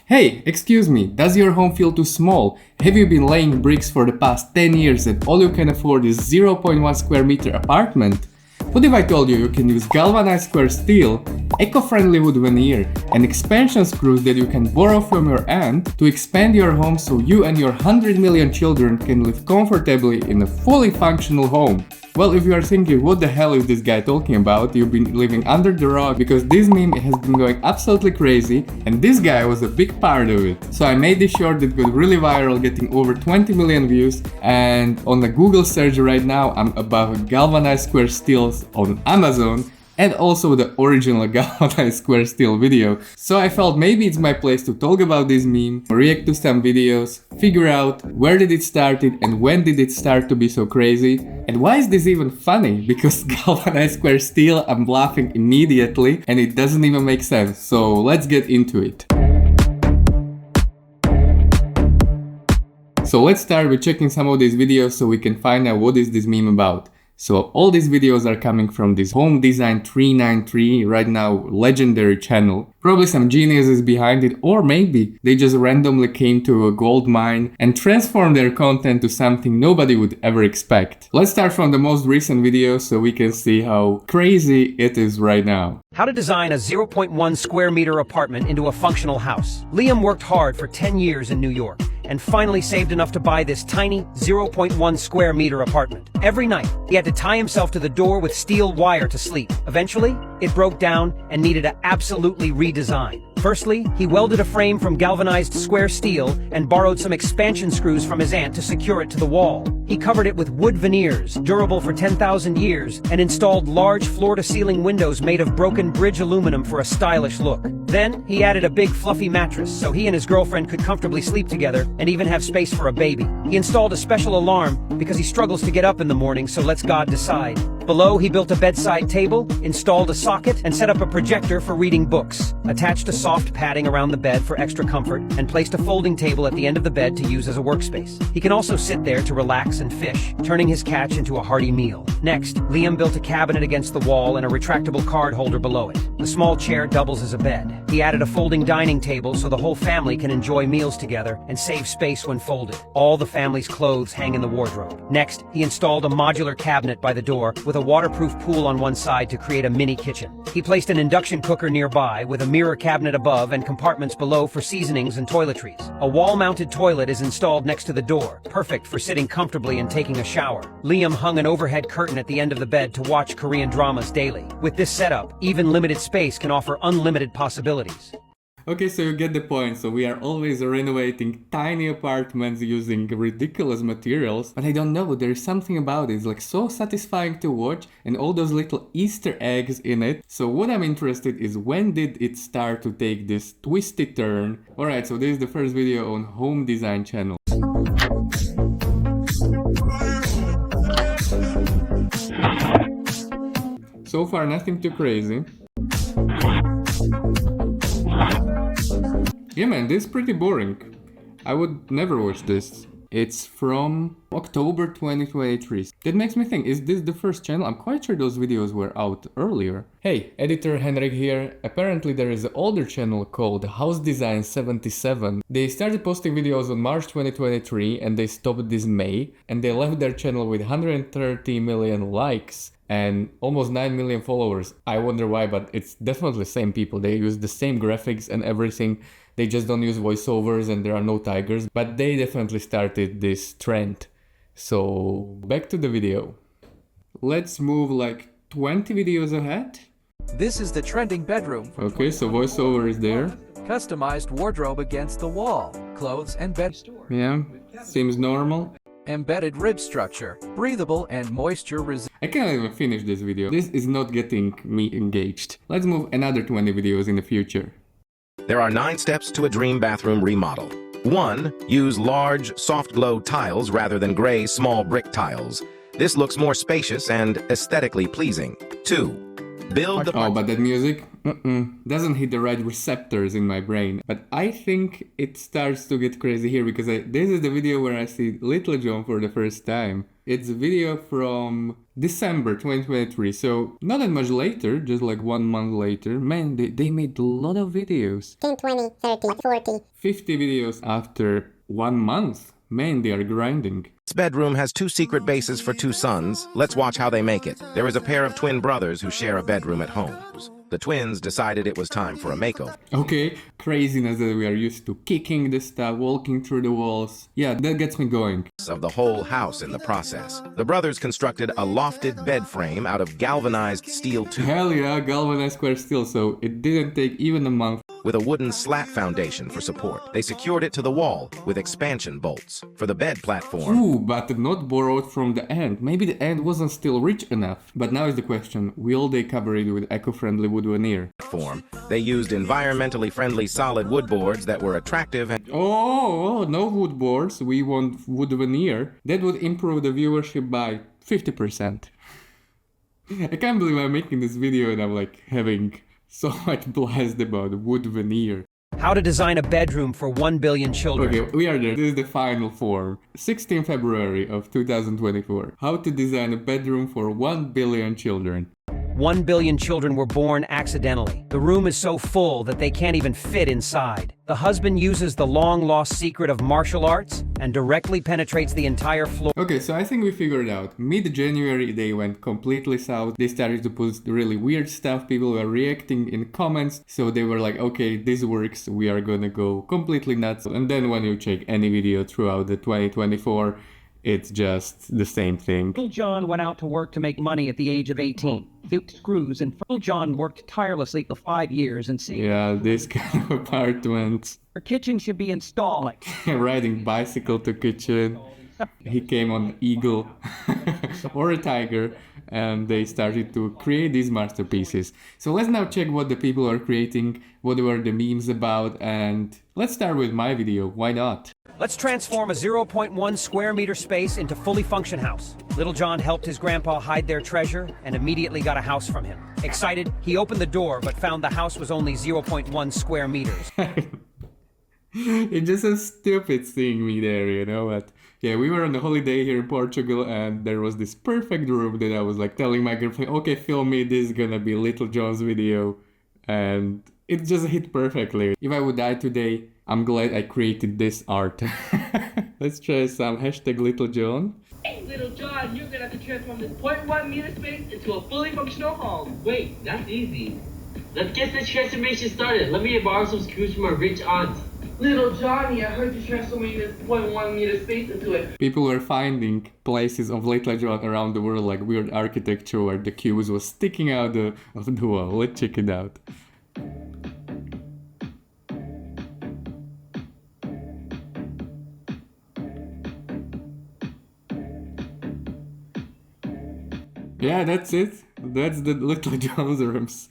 Hey, excuse me, does your home feel too small? Have you been laying bricks for the past 10 years and all you can afford is 0.1 square meter apartment? What if I told you can use galvanized square steel, eco-friendly wood veneer, and expansion screws that you can borrow from your aunt to expand your home so you and your 100 million children can live comfortably in a fully functional home? Well, if you are thinking what the hell is this guy talking about, you've been living under the rock because this meme has been going absolutely crazy and this guy was a big part of it. So I made this short that got really viral, getting over 20 million views, and on the Google search right now I'm above galvanized square steels on Amazon and also the original Galvanized Square Steel video. So I felt maybe it's my place to talk about this meme, react to some videos, figure out where did it started and when did it start to be so crazy. And why is this even funny? Because Galvanized Square Steel, I'm laughing immediately and it doesn't even make sense. So let's get into it. So let's start with checking some of these videos so we can find out what is this meme about. So all these videos are coming from this Home Design 393, right now legendary channel. Probably some geniuses behind it, or maybe they just randomly came to a gold mine and transformed their content to something nobody would ever expect. Let's start from the most recent video so we can see how crazy it is right now. How to design a 0.1 square meter apartment into a functional house. Liam worked hard for 10 years in New York and finally saved enough to buy this tiny 0.1 square meter apartment. Every night, he had to tie himself to the door with steel wire to sleep. Eventually, it broke down and needed to absolutely redesign. Firstly, he welded a frame from galvanized square steel and borrowed some expansion screws from his aunt to secure it to the wall. He covered it with wood veneers, durable for 10,000 years, and installed large floor-to-ceiling windows made of broken bridge aluminum for a stylish look. Then, he added a big fluffy mattress so he and his girlfriend could comfortably sleep together and even have space for a baby. He installed a special alarm because he struggles to get up in the morning, so lets God decide. Below, he built a bedside table, installed a socket, and set up a projector for reading books, attached a soft padding around the bed for extra comfort, and placed a folding table at the end of the bed to use as a workspace. He can also sit there to relax and fish, turning his catch into a hearty meal. Next, Liam built a cabinet against the wall and a retractable card holder below it. The small chair doubles as a bed. He added a folding dining table so the whole family can enjoy meals together and save space when folded. All the family's clothes hang in the wardrobe. Next, he installed a modular cabinet by the door with a waterproof pool on one side to create a mini kitchen. He placed an induction cooker nearby with a mirror cabinet above and compartments below for seasonings and toiletries. A wall-mounted toilet is installed next to the door, perfect for sitting comfortably and taking a shower. Liam hung an overhead curtain at the end of the bed to watch Korean dramas daily. With this setup, even limited space can offer unlimited possibilities. Okay, so you get the point. So we are always renovating tiny apartments using ridiculous materials. But I don't know, there is something about it. It's like so satisfying to watch and all those little Easter eggs in it. So what I'm interested is when did it start to take this twisty turn? Alright, so this is the first video on Home Design channel. So far nothing too crazy. Yeah man, this is pretty boring. I would never watch this. It's from October 2023. That makes me think, is this the first channel? I'm quite sure those videos were out earlier. Hey, editor Henrik here. Apparently there is an older channel called House Design 77. They started posting videos on March 2023 and they stopped this May. And they left their channel with 130 million likes and almost 9 million followers. I wonder why, but it's definitely the same people. They use the same graphics and everything. They just don't use voiceovers and there are no tigers, but they definitely started this trend. So back to the video. Let's move like 20 videos ahead. This is the trending bedroom. Okay, so voiceover is there. Customized wardrobe against the wall. Clothes and bed. Yeah, seems normal. Embedded rib structure. Breathable and moisture resistant. I can't even finish this video. This is not getting me engaged. Let's move another 20 videos in the future. There are 9 steps to a dream bathroom remodel. 1. Use large, soft-glow tiles rather than gray, small brick tiles. This looks more spacious and aesthetically pleasing. 2. Build the... Oh, but that music doesn't hit the right receptors in my brain. But I think it starts to get crazy here because this is the video where I see Little John for the first time. It's a video from December 2023, so not that much later, just like 1 month later. Man, they made a lot of videos. 10, 20, 30, 40. 50 videos after 1 month. Man, they are grinding. This bedroom has 2 secret bases for 2 sons. Let's watch how they make it. There is a pair of twin brothers who share a bedroom at home. The twins decided it was time for a makeover. Okay, craziness that we are used to. Kicking the stuff, walking through the walls. Yeah, that gets me going. Of the whole house in the process. The brothers constructed a lofted bed frame out of galvanized steel tube Hell yeah, Galvanized Square Steel, so it didn't take even a month. with a wooden slat foundation for support. They secured it to the wall with expansion bolts. For the bed platform, Ooh, but not borrowed from the end. Maybe the end wasn't still rich enough. But now is the question, will they cover it with eco-friendly wood veneer? they used environmentally friendly solid wood boards that were attractive and Oh, no wood boards, we want wood veneer. That would improve the viewership by 50%. I can't believe I'm making this video and I'm like having so much blast about wood veneer. How to design a bedroom for 1 billion children. Okay, we are there. This is the final form. 16 February of 2024. How to design a bedroom for 1 billion children. 1 billion children were born accidentally. The room is so full that they can't even fit inside. The husband uses the long-lost secret of martial arts and directly penetrates the entire floor. Okay, so I think we figured out. Mid-January they went completely south. They started to post really weird stuff. People were reacting in comments. So they were like, okay, this works. We are gonna go completely nuts. And then when you check any video throughout the 2024, it's just the same thing. Little John went out to work to make money at the age of 18. Fixed screws, and Little John worked tirelessly for 5 years and saved. Yeah, this kind of apartment. Her kitchen should be installing. Riding bicycle to kitchen. He came on eagle or a tiger, and they started to create these masterpieces. So let's now check what the people are creating, what were the memes about, and let's start with my video. Why not? Let's transform a 0.1 square meter space into fully function house. Little John helped his grandpa hide their treasure and immediately got a house from him. Excited, he opened the door but found the house was only 0.1 square meters. It's just a stupid seeing me there, you know, but yeah, we were on a holiday here in Portugal and there was this perfect room that I was like telling my girlfriend, okay, film me, this is gonna be Little John's video, and it just hit perfectly. If I would die today, I'm glad I created this art. Let's try some hashtag Little John. Hey, Little John, you're gonna have to transform this 0.1 meter space into a fully functional home. Wait, that's easy. Let's get this transformation started. Let me borrow some screws from my rich aunt. Little Johnny, I heard you're transforming this 0.1 meter space into it. People were finding places of Little John around the world, like weird architecture where the cubes was sticking out of the wall. Let's check it out. Yeah, that's it. That's the Little John's rooms.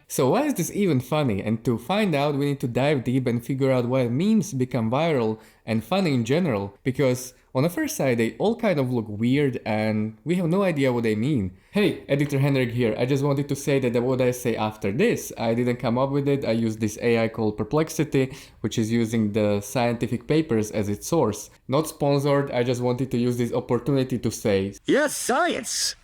So why is this even funny? And to find out, we need to dive deep and figure out why memes become viral and funny in general. Because on the first sight, they all kind of look weird and we have no idea what they mean. Hey, Editor Henrik here. I just wanted to say that what I say after this, I didn't come up with it. I used this AI called Perplexity, which is using the scientific papers as its source. Not sponsored, I just wanted to use this opportunity to say, Yes, science!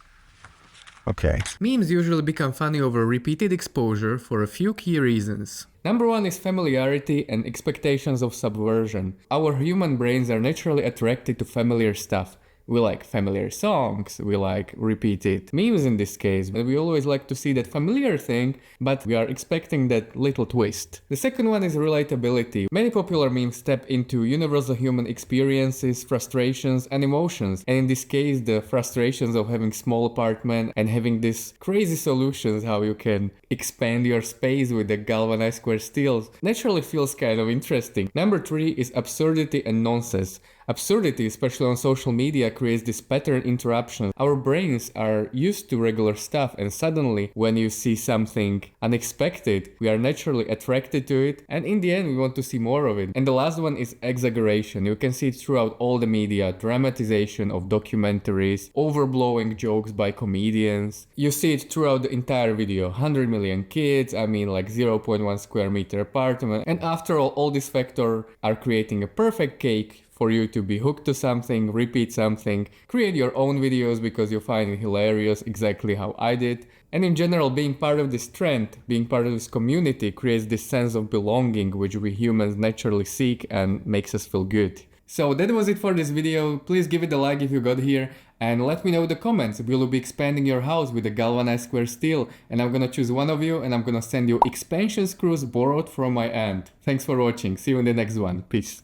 Okay. memes usually become funny over repeated exposure for a few key reasons. Number one is familiarity and expectations of subversion. Our human brains are naturally attracted to familiar stuff. We like familiar songs, we like repeated memes in this case, but we always like to see that familiar thing, but we are expecting that little twist. The second one is relatability. Many popular memes tap into universal human experiences, frustrations and emotions, and in this case the frustrations of having small apartment and having these crazy solutions how you can expand your space with the galvanized square steels naturally feels kind of interesting. Number three is absurdity and nonsense. Absurdity, especially on social media, creates this pattern interruption. Our brains are used to regular stuff and suddenly when you see something unexpected, we are naturally attracted to it and in the end we want to see more of it. And the last one is exaggeration. You can see it throughout all the media, dramatization of documentaries, overblowing jokes by comedians. You see it throughout the entire video. 100 million kids, I mean like 0.1 square meter apartment, and after all these factors are creating a perfect cake for you to be hooked to something, repeat something, create your own videos because you find it hilarious, exactly how I did. And in general, being part of this trend, being part of this community creates this sense of belonging which we humans naturally seek and makes us feel good. So that was it for this video. Please give it a like if you got here and let me know in the comments. Will you be expanding your house with the galvanized square steel? And I'm gonna choose one of you and I'm gonna send you expansion screws borrowed from my aunt. Thanks for watching. See you in the next one. Peace.